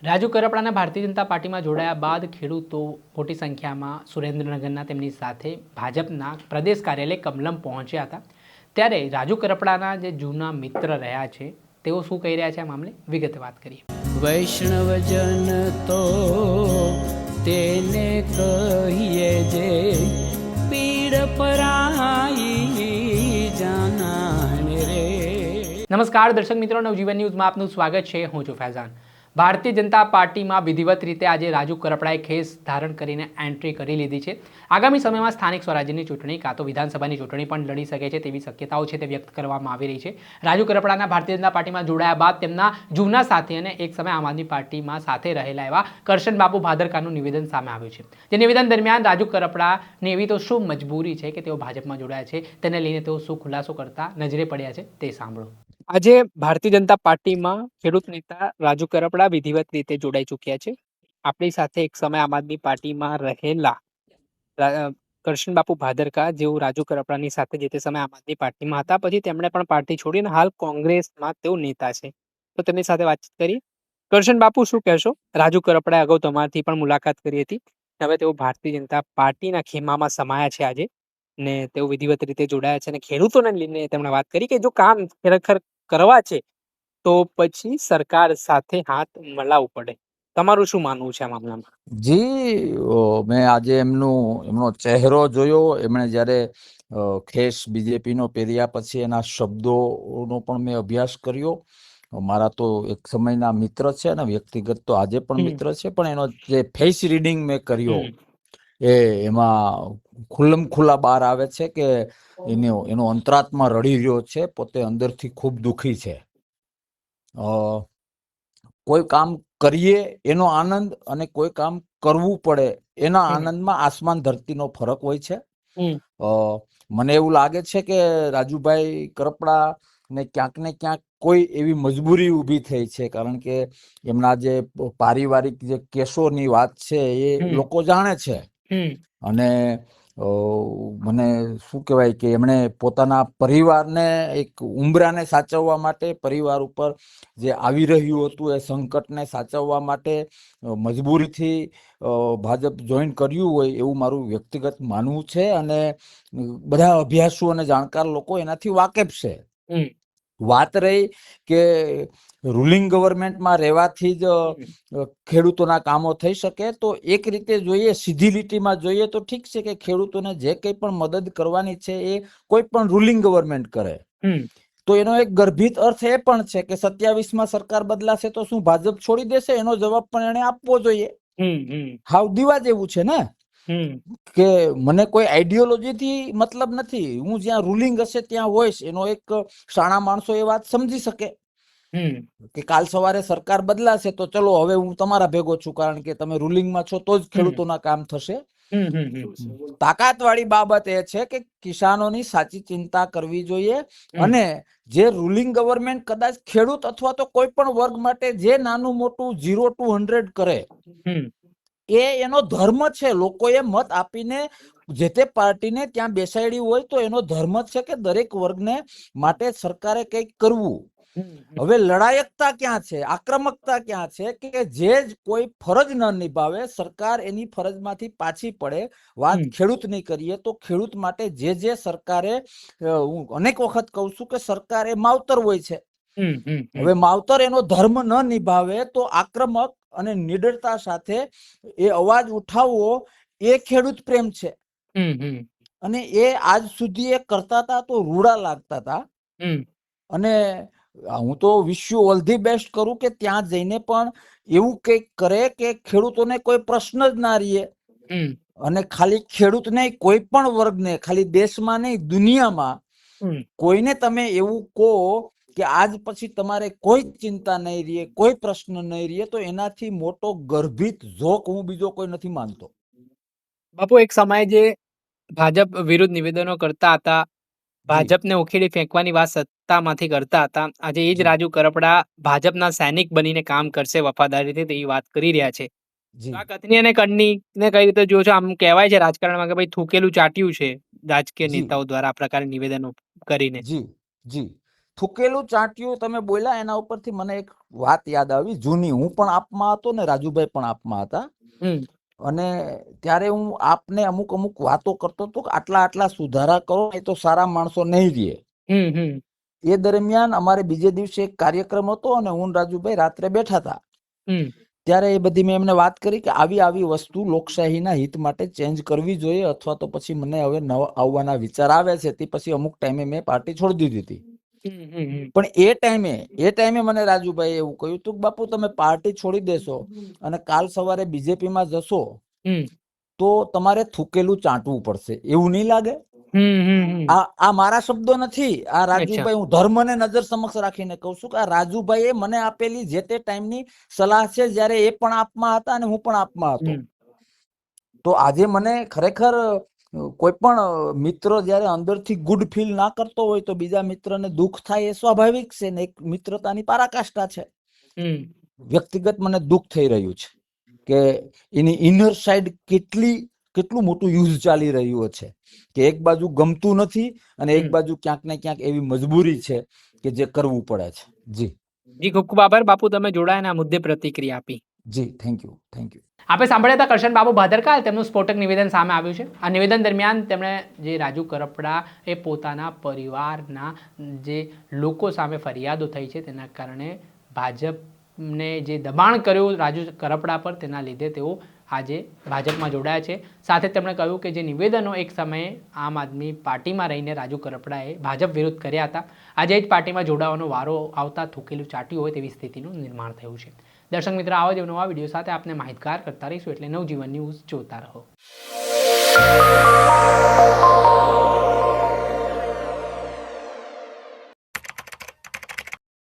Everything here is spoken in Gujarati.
રાજુ કરપડાના ભારતીય જનતા પાર્ટીમાં જોડાયા બાદ ખેડૂતો મોટી સંખ્યામાં સુરેન્દ્રનગરના તેમની સાથે ભાજપના પ્રદેશ કાર્યાલય કમલમ પહોંચ્યા હતા. ત્યારે રાજુ કરપડાના જે જૂના મિત્ર રહ્યા છે તેઓ શું કહી રહ્યા છે આ મામલે વિગતે વાત કરીએ. વૈષ્ણવજન તો તેને કહીએ જે પીડ પરાઈ જાનાને રે. નમસ્કાર દર્શક મિત્રો, નવજીવન ન્યૂઝમાં આપનું સ્વાગત છે. હું છું ફૈઝાન. ભારતીય જનતા પાર્ટીમાં વિધિવત રીતે આજે રાજુ કરપડાએ ખેસ ધારણ કરીને એન્ટ્રી કરી લીધી છે. આગામી સમયમાં સ્થાનિક સ્વરાજ્યની ચૂંટણી કાં તો વિધાનસભાની ચૂંટણી પણ લડી શકે છે તેવી શક્યતાઓ છે તે વ્યક્ત કરવામાં આવી રહી છે. રાજુ કરપડાના ભારતીય જનતા પાર્ટીમાં જોડાયા બાદ તેમના જૂના સાથી અને એક સમય આમ આદમી પાર્ટીમાં સાથે રહેલા એવા કરશનબાપુ ભાદરકાનું નિવેદન સામે આવ્યું છે. જે નિવેદન દરમિયાન રાજુ કરપડાની એવી તો શું મજબૂરી છે કે તેઓ ભાજપમાં જોડાયા છે, તેને લઈને તેઓ શું ખુલાસો કરતા નજરે પડ્યા છે તે સાંભળો. આજે ભારતીય જનતા પાર્ટીમાં ખેડૂત નેતા રાજુ કરપડા વિધિવત રીતે જોડાઈ ચૂક્યા છે. આપણી સાથે એક સમય આમ આદમી પાર્ટીમાં રહેલા કરશનબાપુ ભાદરકા, જેઓ રાજુ કરપડાની સાથે જે તે સમય આમ આદમી પાર્ટીમાં હતા, પછી તેમણે પણ પાર્ટી છોડીને હાલ કોંગ્રેસમાં તેઓ નેતા છે. તો તેમની સાથે વાતચીત કરીએ. કરશનબાપુ, શું કહેશો? રાજુ કરપડાએ અગાઉ તમારાથી પણ મુલાકાત કરી હતી. હવે તેઓ ભારતીય જનતા પાર્ટીના ખેમામાં સમાયા છે આજે, ને તેઓ વિધિવત રીતે જોડાયા છે અને ખેડૂતોને લઈને તેમણે વાત કરી કે જો કામ ખરેખર કરવા છે તો પછી સરકાર સાથે હાથ મળાવવું પડે. તમારું શું માનવું છે આ મામલામાં? જી, મેં આજે એમનો ચહેરો જોયો. એમણે જ્યારે ખેસ બીજેપીનો પહેર્યા પછી એના શબ્દોનો પણ મેં અભ્યાસ કર્યો. મારા તો એક સમયના મિત્ર છે અને વ્યક્તિગત તો આજે પણ મિત્ર છે, પણ એનો જે ફેસ રીડિંગ મેં કર્યો એમાં ખુલ્લમ ખુલ્લા બહાર આવે છે કે એનો અંતરાત્મા રડી રહ્યો છે, પોતે અંદરથી ખૂબ દુઃખી છે. કોઈ કામ કરીએ એનો આનંદ અને કોઈ કામ કરવું પડે એના આનંદમાં આસમાન ધરતીનો ફરક હોય છે. મને એવું લાગે છે કે રાજુભાઈ કરપડા ને ક્યાંક ને ક્યાંક કોઈ એવી મજબૂરી ઊભી થઈ છે, કારણ કે એમના જે પારિવારિક જે કેસોની વાત છે એ લોકો જાણે છે. અને મને શું કહેવાય કે એમણે પોતાના પરિવારને એક ઉંબરાને સાચવવા માટે, પરિવાર ઉપર જે આવી રહ્યું હતું એ સંકટને સાચવવા માટે મજબૂરીથી ભાજપ જોઈન કર્યું હોય એવું મારું વ્યક્તિગત માનવું છે. અને બધા અભ્યાસુ અને જાણકાર લોકો એનાથી વાકેફ છે. વાત રહી કે રૂલિંગ ગવર્મેન્ટમાં રહેવાથી જ ખેડૂતોના કામો થઈ શકે, તો એક રીતે જોઈએ, સીધી લીટીમાં જોઈએ તો ઠીક છે કે ખેડૂતોને જે કંઈ પણ મદદ કરવાની છે એ કોઈ પણ રૂલિંગ ગવર્મેન્ટ કરે. તો એનો એક ગર્ભિત અર્થ એ પણ છે કે 27માં સરકાર બદલાશે તો શું ભાજપ છોડી દેશે? એનો જવાબ પણ એને આપવો જોઈએ. હાવ દીવા જેવું છે ને કે મને કોઈ આઈડિયોલોજી થી મતલબ નથી, હું જ્યાં રૂલિંગ હશે ત્યાં હોઈશ. એનો એક શાણા માણસો એ વાત સમજી શકે કે કાલ સવારે સરકાર બદલાશે તો ચલો હવે હું તમારા ભેગો છું, કારણ કે તમે રૂલિંગમાં છો તો જ ખેડૂતોના કામ થશે. તાકાત વાળી બાબત એ છે કે કિસાનોની સાચી ચિંતા કરવી જોઈએ. અને જે રૂલિંગ ગવર્મેન્ટ કદાચ ખેડૂત અથવા તો કોઈ પણ વર્ગ માટે જે નાનું મોટું 0 to 100 કરે એ એનો ધર્મ છે. લોકોએ મત આપીને જે તે પાર્ટીને ત્યાં બેસાડી હોય તો એનો ધર્મ છે કે દરેક વર્ગને માટે સરકારે કંઈક કરવું. હવે લડાયકતા ક્યાં છે, આક્રમકતા ક્યાં છે કે જે કોઈ ફરજ ન નિભાવે સરકાર એની ફરજમાંથી પાછી પડે. વાત ખેડૂતની કરીએ તો ખેડૂત માટે જે સરકારે, હું અનેક વખત કહું છું કે સરકાર એ માવતર હોય છે. હવે માવતર એનો ધર્મ ન નિભાવે તો આક્રમક અને નિડરતા સાથે એ અવાજ ઉઠાવવો એ ખેડૂત પ્રેમ છે. અને એ આજ સુધી એ કરતા હતા તો રૂડા લાગતા હતા. અને હું તો wish you all the best કરું કે ત્યાં જઈને પણ એવું કંઈક કરે કે ખેડૂતોને કોઈ પ્રશ્ન જ ના રહીએ. અને ખાલી ખેડૂત નહીં, કોઈ પણ વર્ગને, ખાલી દેશમાં નહીં દુનિયામાં કોઈને તમે એવું કહો કે આજ પછી તમારે કોઈ ચિંતા નહીં રહે, કોઈ પ્રશ્ન નહીં રહે, તો એનાથી મોટો ગર્ભિત ઝોક હું બીજો કોઈ નથી માનતો. બાપુ, એક સમયે જે ભાજપ વિરુદ્ધ નિવેદનો કરતા હતા, ભાજપને ઉખેડી ફેંકવાની વાત સત્તામાંથી કરતા હતા, આજે એ જ રાજુ કરપડા ભાજપના સૈનિક બનીને કામ કરશે વફાદારીથી તેવી વાત કરી રહ્યા છે. આ કથની અને કડની ને કઈ રીતે જો છો? આમ કહેવાય છે રાજકારણમાં કે ભાઈ થૂકેલું ચાટ્યું છે રાજકીય નેતાઓ દ્વારા આ પ્રકારના નિવેદનો કરીને. જી જી થૂકેલું ચાટ્યું તમે બોલ્યા એના ઉપરથી મને એક વાત યાદ આવી જૂની. હું પણ આપમાં હતો ને રાજુભાઈ પણ આપમાં હતા, અને ત્યારે હું આપને અમુક અમુક વાતો કરતો હતો કે આટલા આટલા સુધારા કરો, એ તો સારા માણસો નહીં રહે. એ દરમિયાન અમારે બીજે દિવસે એક કાર્યક્રમ હતો અને હું રાજુભાઈ રાત્રે બેઠા હતા. ત્યારે એ બધી મેં એમને વાત કરી કે આવી આવી વસ્તુ લોકશાહીના હિત માટે ચેન્જ કરવી જોઈએ, અથવા તો પછી મને હવે નવા આવવાના વિચાર આવે છે. તે પછી અમુક ટાઈમે મેં પાર્ટી છોડી દીધી હતી. પણ એ ટાઈમે મને રાજુભાઈ એવું કહ્યું હતું કે બાપુ તમે પાર્ટી છોડી દેશો અને કાલ સવારે બીજેપીમાં જશો તો તમારે થૂકેલું ચાટવું પડશે, એવું નહીં લાગે? આ મારા શબ્દો નથી, આ રાજુભાઈ, હું ધર્મને નજર સમક્ષ રાખીને કહું છું કે આ રાજુભાઈએ મને આપેલી જે તે ટાઈમની સલાહ છે, જ્યારે એ પણ આપમાં હતા અને હું પણ આપમાં હતો. તો આજે મને ખરેખર કોઈ પણ મિત્ર જયારે અંદરથી ગુડ ફીલ ના કરતો હોય તો બીજા મિત્રને દુઃખ થાય, એ સ્વાભાવિક છે ને, એક મિત્રતાની પરાકાષ્ઠા છે. વ્યક્તિગત મને દુઃખ થઈ રહ્યું છે કે એની ઇનર સાઈડ કેટલું મોટું યુઝ ચાલી રહ્યું છે કે એક બાજુ ગમતું નથી અને એક બાજુ ક્યાંક ને ક્યાંક એવી મજબૂરી છે કે જે કરવું પડે છે. જી ખૂબ ખૂબ આભાર બાપુ, તમે જોડાયા આ મુદ્દે પ્રતિક્રિયા આપી. જી, થેન્ક યુ. આપણે સાંભળ્યા હતા કરશન બાબુ ભાદરકા. તેમનું સ્ફોટક નિવેદન સામે આવ્યું છે. આ નિવેદન દરમિયાન તેમણે જે રાજુ કરપડા એ પોતાના પરિવારના જે લોકો સામે ફરિયાદો થઈ છે તેના કારણે ભાજપને જે દબાણ કર્યું રાજુ કરપડા પર, તેના લીધે તેઓ આજે ભાજપમાં જોડાયા છે. સાથે તેમણે કહ્યું કે જે નિવેદનો એક સમયે આમ આદમી પાર્ટીમાં રહીને રાજુ કરપડાએ ભાજપ વિરુદ્ધ કર્યા હતા, આજે જ પાર્ટીમાં જોડાવાનો વારો આવતા થૂકેલું ચાટ્યું હોય તેવી સ્થિતિનું નિર્માણ થયું છે. દર્શક મિત્રો, આવા જ નવા વિડીયો સાથે આપને માહિતગાર કરતા રહીશું, એટલે નવજીવન ન્યૂઝ જોતા રહો.